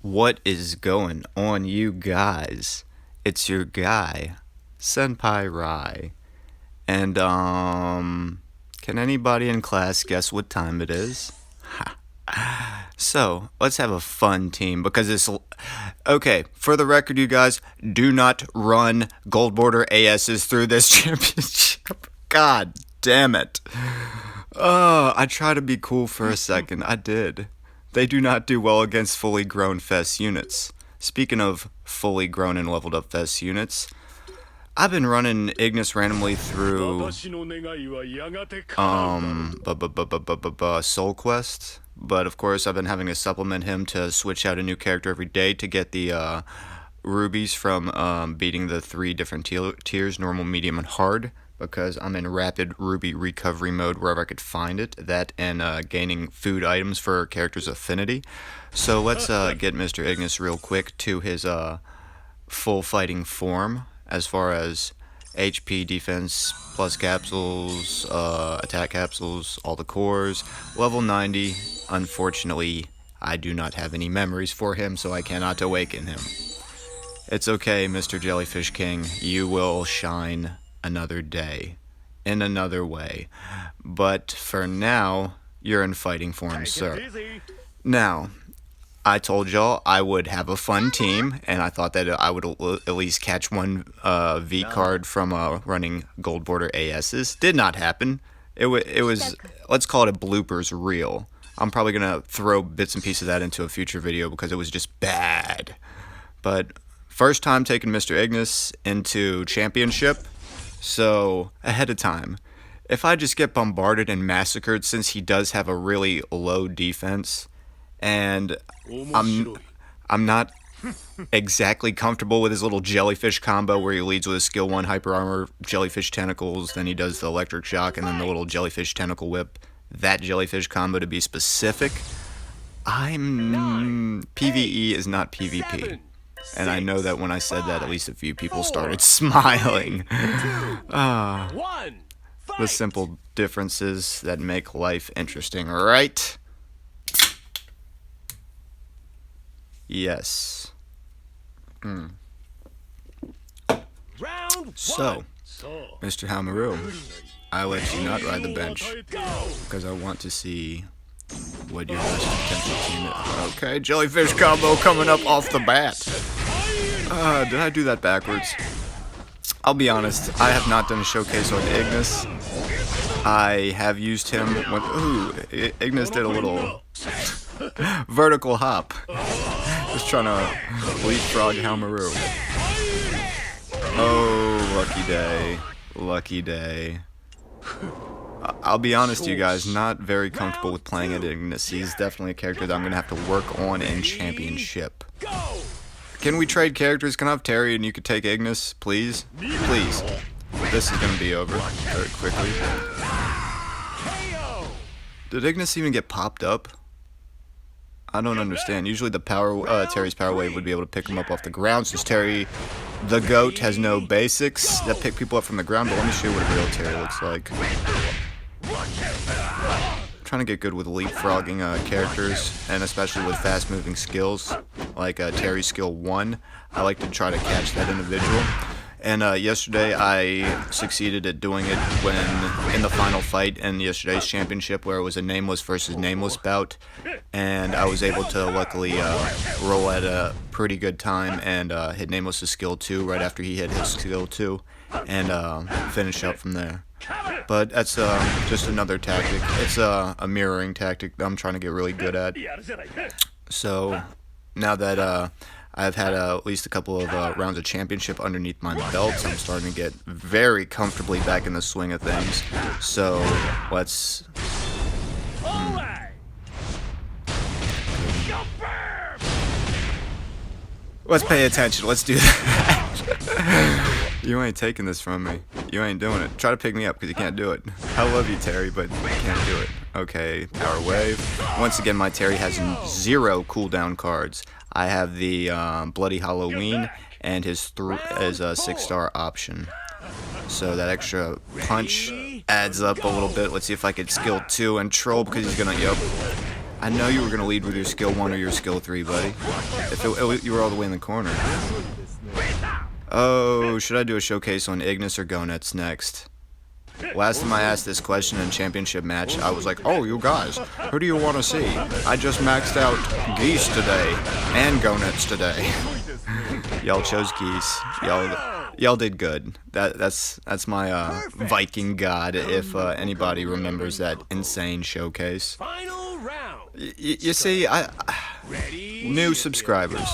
What is going on, you guys? It's your guy, Senpai Rai. And, can anybody in class guess what time it is? So, let's have a fun team because it's... Okay, for the record, you guys, do not run gold border ASs through this championship. God damn it. I tried to be cool for a second. I did. They do not do well against fully grown Fest units. Speaking of fully grown and leveled up Fest units, I've been running IgniZ randomly through Soul Quest, but of course I've been having to supplement him to switch out a new character every day to get the rubies from beating the 3 different tiers, normal, medium, and hard, because I'm in rapid ruby recovery mode wherever I could find it, that and gaining food items for characters' affinity. So let's get Mr. IgniZ real quick to his full fighting form as far as HP, defense, plus capsules, attack capsules, all the cores, level 90. Unfortunately, I do not have any memories for him, so I cannot awaken him. It's okay, Mr. Jellyfish King, you will shine another day, in another way. But for now, you're in fighting form, sir. Now, I told y'all I would have a fun team, and I thought that I would at least catch one V card from running gold border ASs. Did not happen. It was, let's call it a bloopers reel. I'm probably going to throw bits and pieces of that into a future video because it was just bad. But first time taking Mr. IgniZ into championship. So, ahead of time, if I just get bombarded and massacred, since he does have a really low defense, and I'm not exactly comfortable with his little jellyfish combo where he leads with a skill 1 hyper armor, jellyfish tentacles, then he does the electric shock, and then the little jellyfish tentacle whip, that jellyfish combo to be specific, PvE is not PvP. And I know that when I said that, at least a few people started smiling. The simple differences that make life interesting, right? Yes. So, Mr. Hamaru, I let you not ride the bench because I want to see what your best potential team is. Okay, jellyfish combo coming up off the bat. Did I do that backwards? I'll be honest, I have not done a showcase on IgniZ. I have used him when... Ooh, IgniZ did a little vertical hop. Just trying to leapfrog Hamaru. Oh, lucky day. Lucky day. I'll be honest, you guys, not very comfortable with playing at IgniZ. He's definitely a character that I'm going to have to work on in Championship. Can we trade characters? Can I have Terry and you could take IgniZ, please? Please. This is going to be over very quickly. Did IgniZ even get popped up? I don't understand. Usually the Terry's power wave would be able to pick him up off the ground, since Terry, the GOAT, has no basics that pick people up from the ground. But let me show you what a real Terry looks like. I'm trying to get good with leapfrogging characters, and especially with fast-moving skills, like Terry's skill 1. I like to try to catch that individual. And yesterday I succeeded at doing it when in the final fight in yesterday's championship, where it was a nameless versus nameless bout, and I was able to luckily roll at a pretty good time and hit nameless' skill 2 right after he hit his skill 2, and finish up from there. But that's just another tactic. It's a mirroring tactic that I'm trying to get really good at. So now that I've had at least a couple of rounds of championship underneath my belt, I'm starting to get very comfortably back in the swing of things. So let's pay attention. Let's do that. You ain't taking this from me. You ain't doing it. Try to pick me up because you can't do it. I love you, Terry, but you can't do it. Okay, power wave. Once again, my Terry has 0 cooldown cards. I have the Bloody Halloween and his 6-star option. So that extra punch adds up a little bit. Let's see if I could skill 2 and troll because he's gonna, I know you were gonna lead with your skill 1 or your skill 3, buddy. If you were all the way in the corner. Oh, should I do a showcase on IgniZ or Gonets next? Last time I asked this question in a championship match, I was like, oh, you guys, who do you want to see? I just maxed out geese today, and Gonets today. Y'all chose geese. Y'all did good. That's my Viking god, if anybody remembers that insane showcase. You see, new subscribers.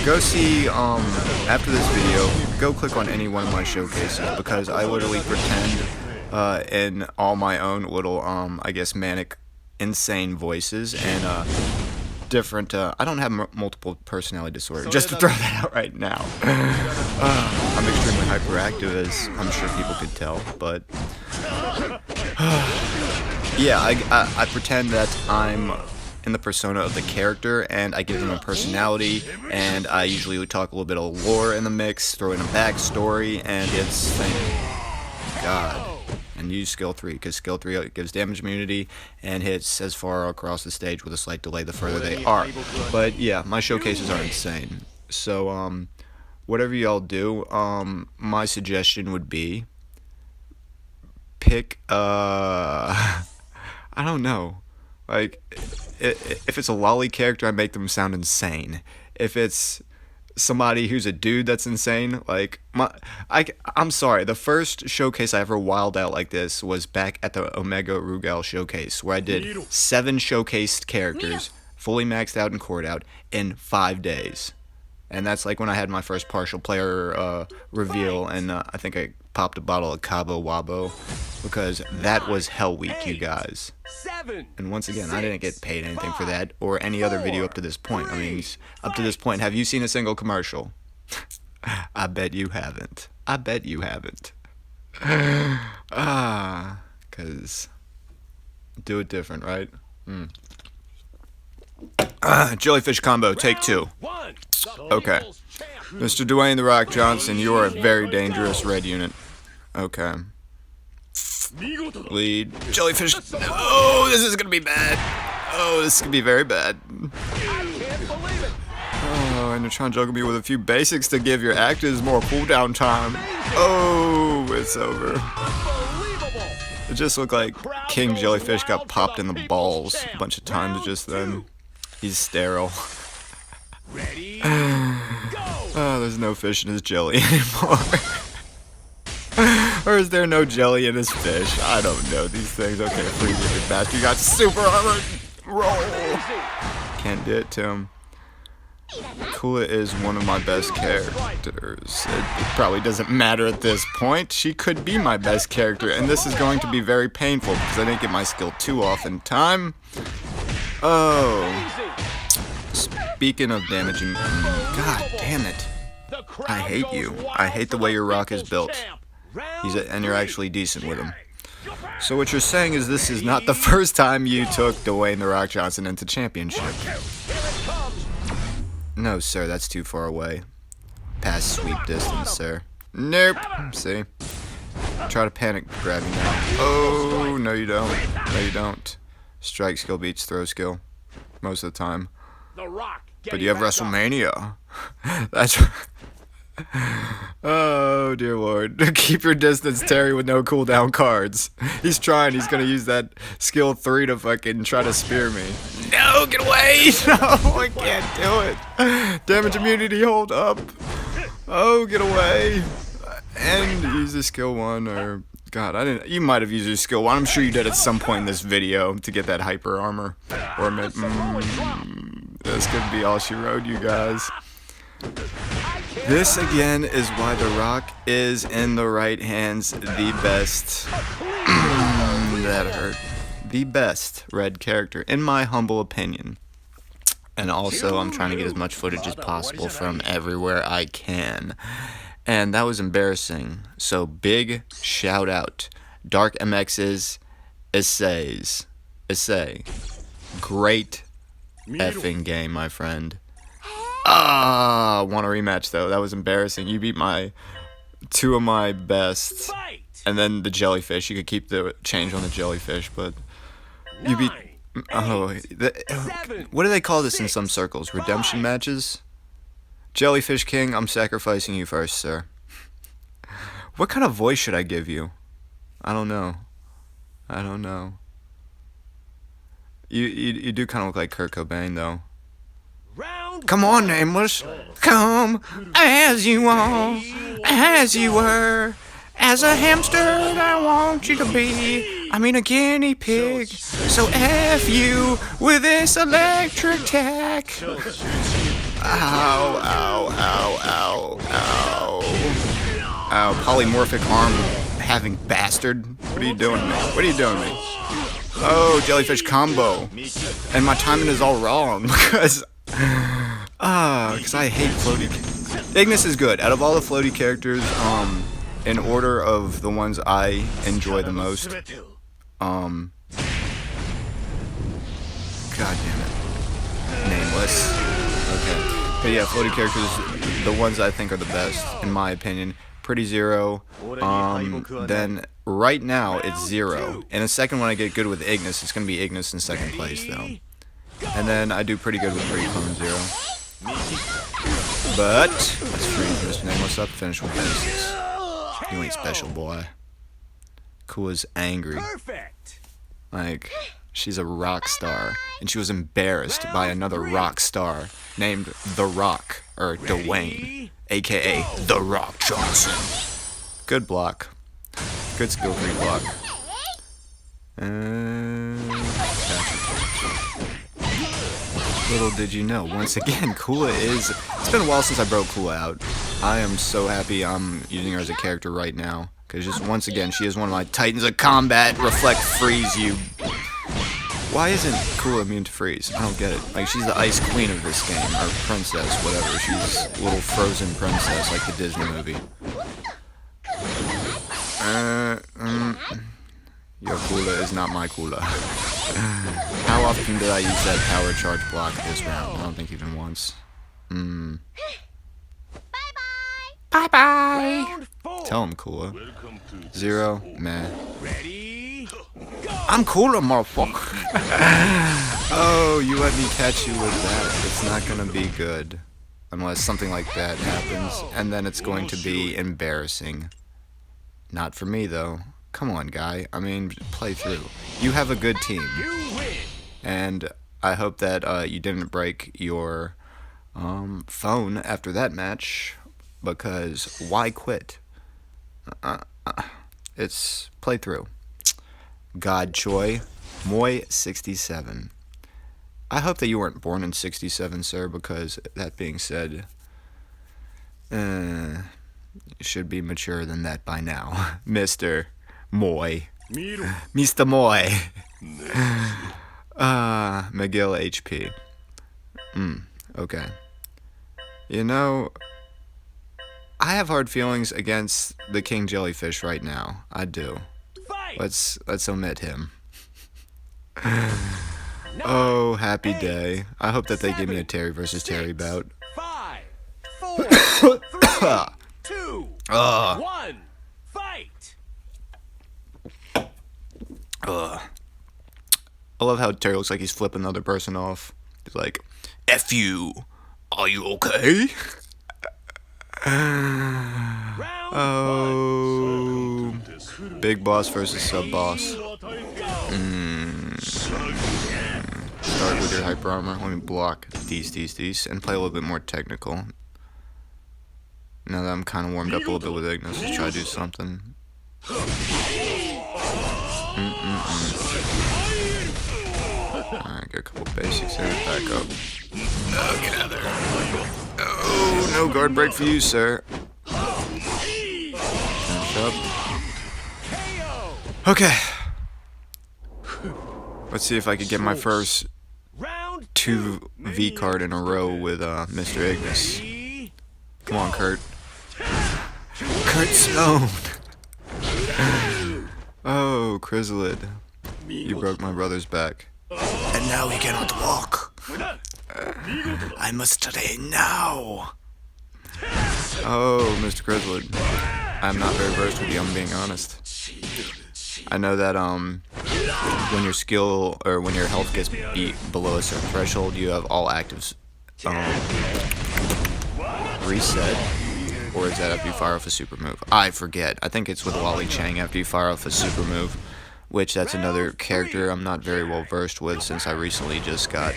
Go see, after this video, go click on any one of my showcases, because I literally pretend, in all my own little, I guess, manic, insane voices, and, different, I don't have multiple personality disorder, just to throw that out right now. I'm extremely hyperactive, as I'm sure people could tell, but, yeah, I pretend that I'm in the persona of the character, and I give them a personality, and I usually would talk a little bit of lore in the mix, throw in a backstory, and it's thank God. And use skill 3, because skill 3 gives damage immunity and hits as far across the stage with a slight delay the further they are. But yeah, my showcases are insane. So whatever y'all do, my suggestion would be pick I don't know. Like, if it's a lolly character, I make them sound insane. If it's somebody who's a dude that's insane, like, I'm sorry, the first showcase I ever wilded out like this was back at the Omega Rugal showcase, where I did 7 showcased characters, fully maxed out and cored out, in 5 days. And that's like when I had my first partial player reveal, and I think I popped a bottle of Cabo Wabo, because that was Hell Week, you guys. And once again, I didn't get paid anything for that, or any other video up to this point. I mean, up to this point, have you seen a single commercial? I bet you haven't. I bet you haven't. Because do it different, right? Jellyfish combo, take 2. Okay. Mr. Dwayne "The Rock" Johnson, you are a very dangerous red unit. Okay. Lead. Jellyfish. Oh, this is gonna be bad. Oh, this is gonna be very bad. Oh, and you're trying to juggle me with a few basics to give your actors more cooldown time. Oh, it's over. It just looked like King Jellyfish got popped in the balls a bunch of times just then. He's sterile. Oh, there's no fish in his jelly anymore. Or is there no jelly in his fish? I don't know these things. Okay, free big bastard. You got super armor. Roll. Can't do it to him. Kula is one of my best characters. It probably doesn't matter at this point. She could be my best character, and this is going to be very painful because I didn't get my skill 2 off in time. Oh. Speaking of damaging, God damn it. I hate you. I hate the way your rock is built. And you're actually decent with him. So what you're saying is this is not the first time you took Dwayne "The Rock" Johnson into championship. No, sir, that's too far away. Past sweep distance, sir. Nope. See? Try to panic grab me now. Oh, no you don't. No you don't. Strike skill beats throw skill. Most of the time. But you have WrestleMania. That's... Oh, dear Lord. Keep your distance, Terry, with no cooldown cards. He's trying. He's going to use that skill 3 to fucking try to spear me. No, get away. No, I can't do it. Damage immunity, hold up. Oh, get away. And use the skill 1 or... God, I didn't... You might have used your skill 1. I'm sure you did at some point in this video to get that hyper armor. Or... this could be all she wrote, you guys. This again is why The Rock is in the right hands the best. That hurt. The best red character, in my humble opinion. And also, I'm trying to get as much footage as possible from everywhere I can. And that was embarrassing. So big shout out. Dark MX's essays. Essay. Great effing game, my friend. Want a rematch though. That was embarrassing. You beat 2 of my best. And then the Jellyfish. You could keep the change on the Jellyfish, but you beat Oh, what do they call this in some circles? Redemption matches? Jellyfish King, I'm sacrificing you first, sir. What kind of voice should I give you? I don't know. I don't know. You do kind of look like Kurt Cobain, though. Come on, Nameless. Come as you are, as you were. As a hamster, I want you to be. I mean a guinea pig. So F you with this electric tack. Ow, ow, ow, ow, ow. Ow, polymorphic arm having bastard. What are you doing to me? What are you doing to me? Oh, jellyfish combo. And my timing is all wrong because I hate floaty. IgniZ is good. Out of all the floaty characters, in order of the ones I enjoy the most, God damn it. Nameless. Okay. But yeah, floaty characters, the ones I think are the best, in my opinion. Pretty Zero. Then right now it's Zero. In a second when I get good with IgniZ, it's gonna be IgniZ in second place though. And then I do pretty good with Pretty Clone Zero. But let's freeze Mr. Nameless up, finish with basics. You ain't special, boy. Kula's angry. Like, she's a rock star, and she was embarrassed by another rock star named The Rock, or Dwayne, aka The Rock Johnson. Good block. Good skill 3 block. Little did you know, once again, Kula is... It's been a while since I broke Kula out. I am so happy I'm using her as a character right now. Because just once again, she is one of my Titans of Combat. Reflect, freeze you. Why isn't Kula immune to freeze? I don't get it. Like, she's the ice queen of this game. Or princess, whatever. She's a little frozen princess like the Disney movie. Your Kula is not my Kula. How often did I use that power charge block this round? I don't think even once. Bye bye. Tell him, Kula. Zero, meh. I'm Kula, motherfucker. Oh, you let me catch you with that. It's not gonna be good. Unless something like that happens, and then it's going to be embarrassing. Not for me, though. Come on, guy. I mean, play through. You have a good team. And I hope that you didn't break your phone after that match, because why quit? It's play through. God Choi, Moy 67. I hope that you weren't born in 67, sir, because that being said, you should be mature than that by now. Mr. Moy. Mr. Moy. McGill HP. Okay. You know, I have hard feelings against the King Jellyfish right now. I do. Let's omit him. Oh, happy day. I hope that they give me a Terry versus Terry bout. 5, 4, 3, 2, 1, fight! I love how Terry looks like he's flipping the other person off. He's like, F you. Are you okay? Oh, big boss versus sub boss. Start with your hyper armor. Let me block these, and play a little bit more technical. Now that I'm kind of warmed up a little bit with IgniZ, let's try to do something. Alright, get a couple basics here. Back up. Oh, get out of there. Oh, no guard break for you, sir. Finish up. Okay. Let's see if I could get my first 2 V card in a row with Mr. IgniZ. Come on, Kurt. Kurt Stone. Oh, Chrysalid. You broke my brother's back. And now he cannot walk. I must train now. Oh, Mr. Chrysalid. I'm not very versed with you, I'm being honest. I know that, when your skill or when your health gets beat below a certain threshold, you have all actives reset. Or is that after you fire off a super move? I forget. I think it's with Wally Chang after you fire off a super move, which that's another character I'm not very well versed with since I recently just got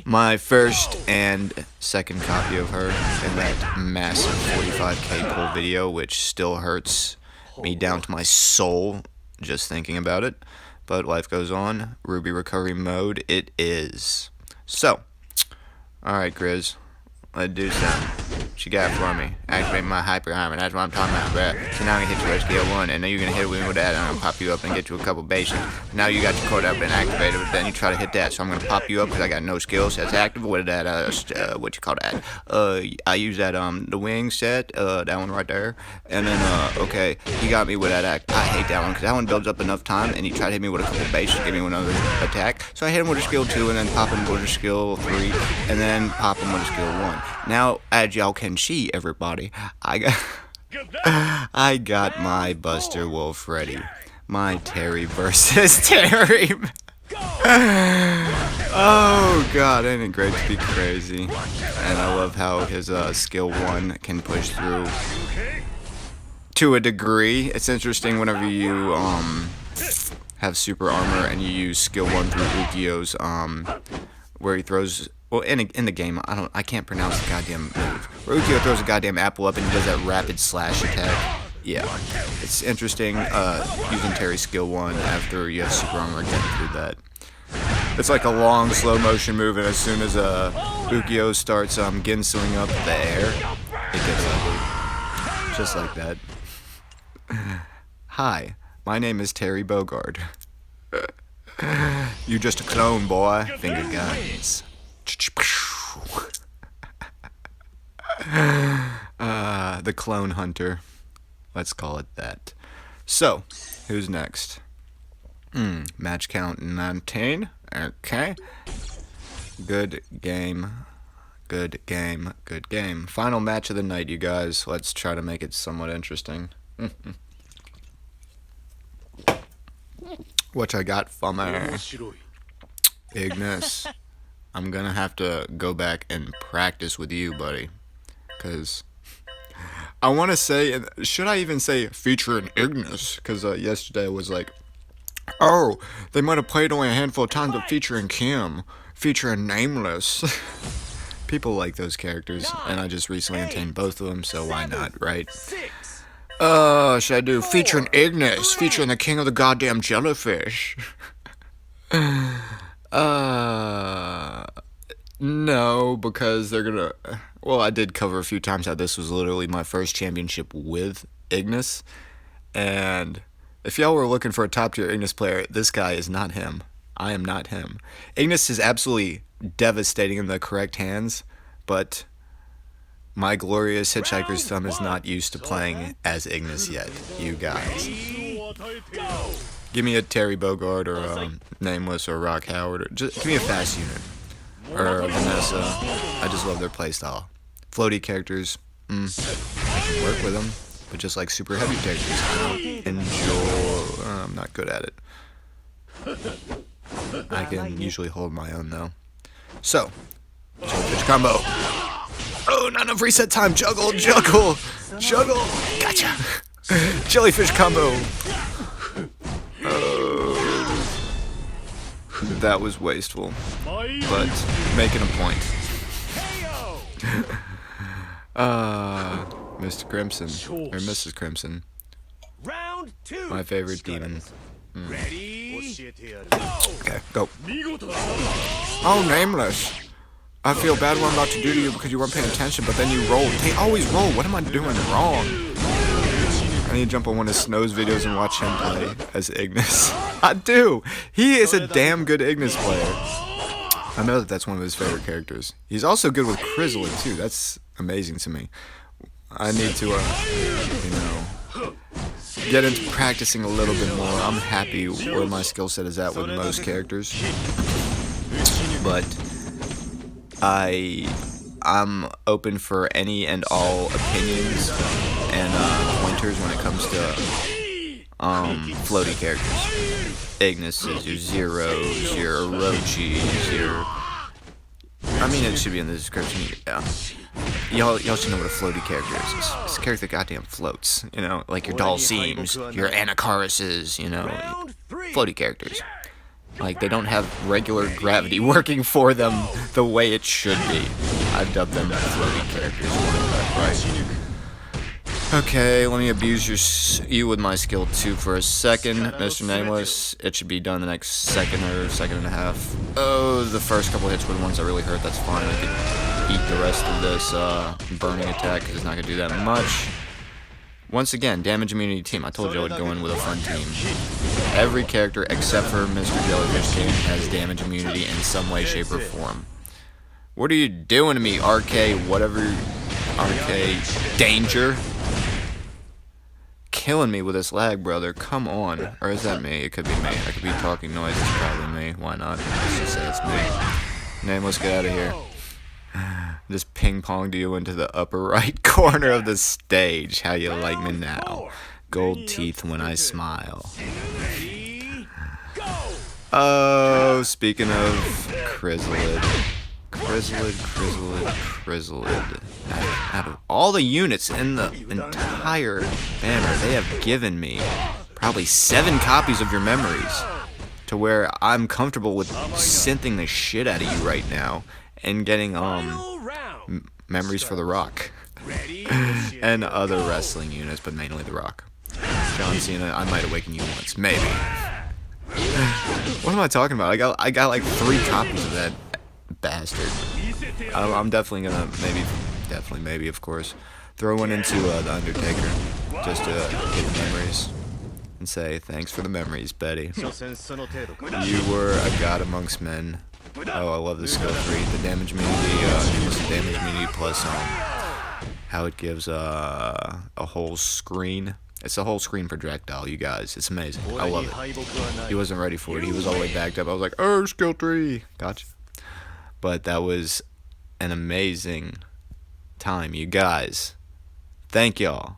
my first and second copy of her in that massive 45k pull video, which still hurts me down to my soul just thinking about it. But life goes on. Ruby recovery mode it is. So, alright Grizz, let's do something. What you got for me? Activate my hyper armor. That's what I'm talking about, bruh. So now I'm gonna hit you at skill 1, and then you're gonna hit me with that, and I'm gonna pop you up and get you a couple bases. Now you got your code up and activated, but then you try to hit that, so I'm gonna pop you up because I got no skills. That's active. What is that? What you call that? I use that the wing set, that one right there, and then okay, he got me with that act. I hate that one because that one builds up enough time, and he tried to hit me with a couple bases, give me another attack. So I hit him with a skill 2, and then pop him with a skill 3, and then pop him with a skill 1. Now, as y'all can see, everybody, I got my Buster Wolf ready. My Terry versus Terry. Oh god, ain't it great to be crazy? And I love how his skill 1 can push through to a degree. It's interesting whenever you have super armor and you use skill 1 through Ukio's where he throws. Well, in the game, I can't pronounce the goddamn move. Where Ukio throws a goddamn apple up and he does that rapid slash attack. Yeah, it's interesting using Terry's skill 1 after you have super armor and getting through that. It's like a long slow motion move, and as soon as Ukio starts Ginsuing up the air, it gets ugly. Just like that. Hi, my name is Terry Bogard. You just a clone, boy. Finger guns. The clone hunter. Let's call it that. So, who's next? Match count 19. Okay. Good game. Good game. Good game. Final match of the night, you guys. Let's try to make it somewhat interesting. What I got for me? IgniZ. I'm gonna have to go back and practice with you, buddy. Because I want to say, should I even say featuring IgniZ? Because yesterday I was like, oh, they might have played only a handful of times, but featuring Kim, featuring Nameless. People like those characters, and I just recently obtained both of them, so why not, right? Should I do featuring IgniZ, featuring the king of the goddamn Jellyfish? No, because they're gonna. Well, I did cover a few times how this was literally my first championship with IgniZ, and if y'all were looking for a top tier IgniZ player, this guy is not him. I am not him. IgniZ is absolutely devastating in the correct hands, but my glorious hitchhiker's thumb is not used to playing as IgniZ yet, you guys. Give me a Terry Bogard or a Nameless or Rock Howard, or just give me a fast unit. Or Vanessa. I just love their playstyle. Floaty characters, I can work with them, but just like super heavy characters, I don't enjoy. I'm not good at it. I can usually hold my own though. So, Jellyfish combo. Oh, not enough reset time. Juggle, juggle, juggle. Gotcha. Jellyfish combo. That was wasteful, but making a point. Mr. Crimson, or Mrs. Crimson, my favorite demon. Okay, go. Oh, Nameless. I feel bad what I'm about to do to you because you weren't paying attention, but then you rolled. They always roll. What am I doing wrong? I need to jump on one of Snow's videos and watch him play as IgniZ. I do! He is a damn good IgniZ player. I know that that's one of his favorite characters. He's also good with Crizzling too. That's amazing to me. I need to, get into practicing a little bit more. I'm happy where my skill set is at with most characters. But I'm open for any and all opinions and pointers when it comes to floaty characters. IgniZ's, your Zeros, your Orochis, your... I mean, it should be in the description. Yeah. Y'all should know what a floaty character is. It's a character that goddamn floats. You know, like your Dalseems, your Anacharises, you know, floaty characters. Like, they don't have regular gravity working for them the way it should be. I've dubbed them floaty characters. Right. Okay, let me abuse you with my skill 2 for a second, Mr. Nameless. It should be done the next second or second and a half. Oh, the first couple hits were the ones that really hurt. That's fine. I could eat the rest of this burning attack because it's not going to do that much. Once again, damage immunity team. I told you I would go in with a fun team. Every character except for Mr. Jellyfish King has damage immunity in some way, shape, or form. What are you doing to me, RK? Whatever. RK. Danger. Killing me with this lag, brother. Come on. Or is that me? It could be me. I could be talking noise. It's probably me. Why not? Let's just say it's me. Nameless, get out of here. Just ping-ponged you into the upper right corner of the stage. How you like me now? Gold teeth when I smile. Oh, speaking of Chrysalid. Chrysalid. Out of all the units in the entire banner, they have given me probably 7 copies of your memories. To where I'm comfortable with synthing the shit out of you right now. And getting, memories for The Rock. And other wrestling units, but mainly The Rock. John Cena, I might awaken you once. Maybe. What am I talking about? I got like 3 copies of that bastard. I'm definitely gonna, maybe, of course, throw one into the Undertaker. Just to get the memories. And say, thanks for the memories, Betty. You were a god amongst men. Oh, I love the skill 3. The damage immunity, plus how it gives a whole screen. It's a whole screen projectile, you guys. It's amazing. I love it. He wasn't ready for it. He was all the way backed up. I was like, oh, skill 3. Gotcha. But that was an amazing time, you guys. Thank y'all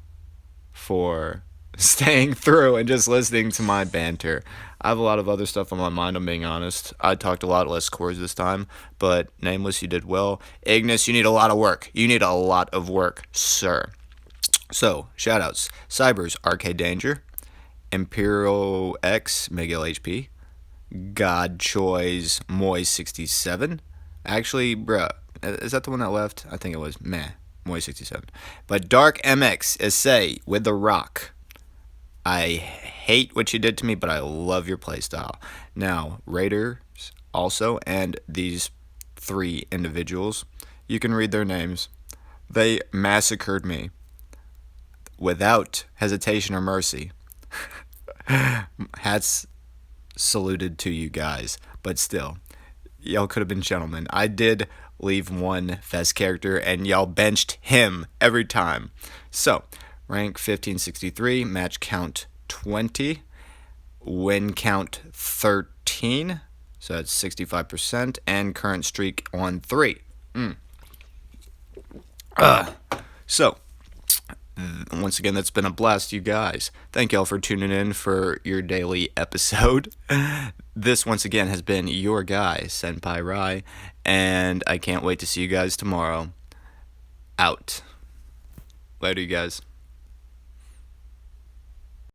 for staying through and just listening to my banter. I have a lot of other stuff on my mind, I'm being honest. I talked a lot less chords this time, but Nameless, you did well. IgniZ, you need a lot of work. You need a lot of work, sir. So, shoutouts. Cybers, RK Danger. Imperial X, Miguel HP. God Choice, Moy67. Actually, bruh, is that the one that left? I think it was. Meh, Moy67. But Dark MX, Essay with The Rock. I hate what you did to me, but I love your playstyle. Now, Raiders also, and these 3 individuals, you can read their names. They massacred me without hesitation or mercy. Hats saluted to you guys, but still, y'all could have been gentlemen. I did leave one Fest character, and y'all benched him every time. So, rank 1563, match count 20, win count 13, so that's 65%, and current streak on 3. So, once again, that's been a blast, you guys. Thank y'all for tuning in for your daily episode. This, once again, has been your guy, Senpai Rai, and I can't wait to see you guys tomorrow. Out. Later, you guys.